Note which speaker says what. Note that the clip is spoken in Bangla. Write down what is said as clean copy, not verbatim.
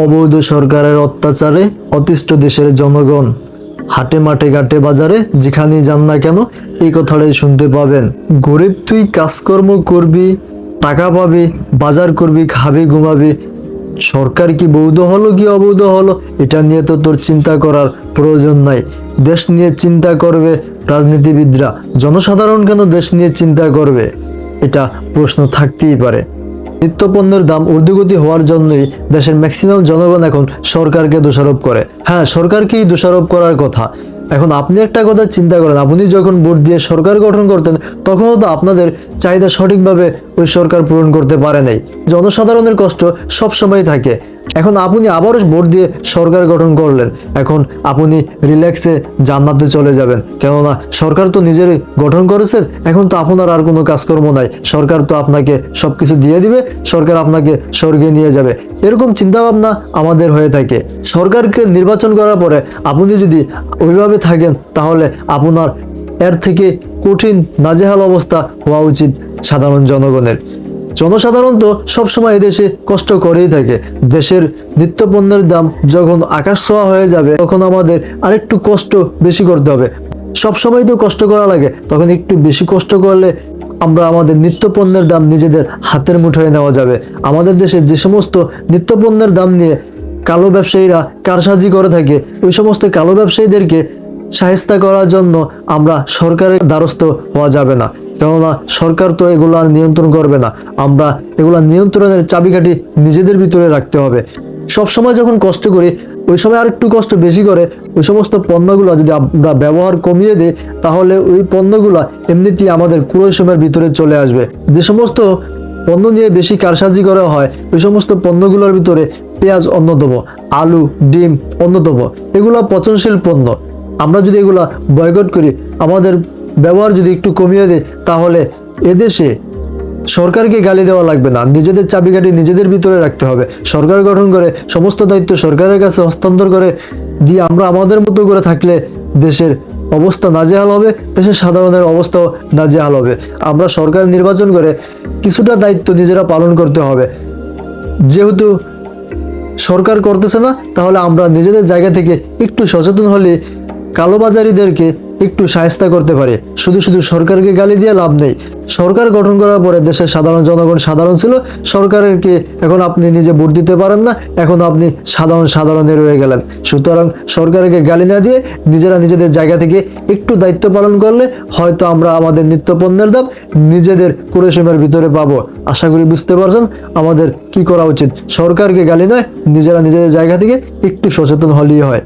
Speaker 1: অবৈধ সরকারের অত্যাচারে অতিষ্ঠ দেশের জনগণ হাটে মাঠে ঘাটে বাজারে যেখানেই যান না কেন এই কথাটাই শুনতে পাবেন। গরিব তুই কাজকর্ম করবি, টাকা পাবি, বাজার করবি, খাবি, ঘুমাবি, সরকার কি বৈধ হলো কি অবৈধ হলো এটা নিয়ে তো তোর চিন্তা করার প্রয়োজন নাই। দেশ নিয়ে চিন্তা করবে রাজনীতিবিদরা, জনসাধারণ কেন দেশ নিয়ে চিন্তা করবে? এটা প্রশ্ন থাকতেই পারে। নিত্যপণ্যের দাম ঊর্ধ্বগতি হওয়ার জন্যই দেশের ম্যাক্সিমাম জনগণ এখন সরকারকে দোষারোপ করে। হ্যাঁ, সরকারকেই দোষারোপ করার কথা। এখন আপনি একটা কথা চিন্তা করেন, আপনি যখন ভোট দিয়ে সরকার গঠন করতেন তখনও তো আপনাদের চাহিদা সঠিকভাবে ওই সরকার পূরণ করতে পারে নাই। জনসাধারণের কষ্ট সব সময় থাকে। এখন আপনি আবারও ভোট দিয়ে সরকার গঠন করলেন, এখন আপনি রিল্যাক্সে জান্নাতে চলে যাবেন, কেননা সরকার তো নিজেরই গঠন করেছেন। এখন তো আপনার আর কোনো কাজকর্ম নাই, সরকার তো আপনাকে সবকিছু দিয়ে দিবে, সরকার আপনাকে স্বর্গে নিয়ে যাবে, এরকম চিন্তাভাবনা আমাদের হয়ে থাকে। সরকারকে নির্বাচন করার পরে আপনি যদি ওইভাবে থাকেন তাহলে আপনার এর থেকে কঠিন নাজেহাল অবস্থা হওয়া উচিত সাধারণ জনগণের। জনসাধারণ তো সবসময় এদেশে কষ্ট করেই থাকে। দেশের নিত্যপণ্যের দাম যখন আকাশ ছোঁয়া হয়ে যাবে তখন আমাদের আরেকটু কষ্ট বেশি করতে হবে। সবসময় তো কষ্ট করা লাগে, তখন একটু বেশি কষ্ট করলে আমরা আমাদের নিত্যপণ্যের দাম নিজেদের হাতের মুঠোয় নেওয়া যাবে। আমাদের দেশে যে সমস্ত নিত্যপণ্যের দাম নিয়ে কালো ব্যবসায়ীরা কারসাজি করে থাকে, ওই সমস্ত কালো ব্যবসায়ীদেরকে শায়েস্তা করার জন্য আমরা সরকারের দ্বারস্থ হওয়া যাবে না, কেননা সরকার তো এগুলো আর নিয়ন্ত্রণ করবে না। আমরা এগুলা নিয়ন্ত্রণের চাবিকাঠি নিজেদের ভিতরে রাখতে হবে। সব সময় যখন কষ্ট করি ওই সময় আর একটু কষ্ট বেশি করে ওই সমস্ত পণ্যগুলো যদি আমরা ব্যবহার কমিয়ে দিই তাহলে ওই পণ্যগুলো এমনিতেই আমাদের ক্রয় সময়ের ভিতরে চলে আসবে। যে সমস্ত পণ্য নিয়ে বেশি কারসাজি করা হয় ওই সমস্ত পণ্যগুলোর ভিতরে পেঁয়াজ অন্যতম, আলু, ডিম অন্যতম, এগুলো পচনশীল পণ্য। আমরা যদি এগুলা বয়কট করি, আমাদের ব্যবহার যদি একটু কমিয়ে দেয়, তাহলে এদেশে সরকারকে গালি দেওয়া লাগবে না, নিজেদের চাবিকাঠি নিজেদের ভিতরে রাখতে হবে। সরকার গঠন করে সমস্ত দায়িত্ব সরকারের কাছে হস্তান্তর করে দিয়ে আমরা আমাদের মতো করে থাকলে দেশের অবস্থা নাজেহাল হবে, দেশের সাধারণের অবস্থাও নাজেহাল হবে। আমরা সরকার নির্বাচন করে কিছুটা দায়িত্ব নিজেরা পালন করতে হবে। যেহেতু সরকার করতেছে না, তাহলে আমরা নিজেদের জায়গা থেকে একটু সচেতন হলে কালোবাজারিদেরকে একটু শায়েস্তা করতে পারে। শুধু শুধু সরকারকে গালি দিয়ে লাভ নেই। সরকার গঠন করার পরে দেশের সাধারণ জনগণ সাধারণ ছিল, সরকারকে এখন আপনি নিজে ভোট দিতে পারেন না, এখন আপনি সাধারণে রয়ে গেলেন। সুতরাং সরকারকে গালি না দিয়ে নিজেরা নিজেদের জায়গা থেকে একটু দায়িত্ব পালন করলে হয়তো আমরা আমাদের নিত্যপণ্যের দাম নিজেদের কুড়েসমের ভিতরে পাবো। আশা করি বুঝতে পারছেন আমাদের কি করা উচিত। সরকারকে গালি নয়, নিজেরা নিজেদের জায়গা থেকে একটু সচেতন হলেই হয়।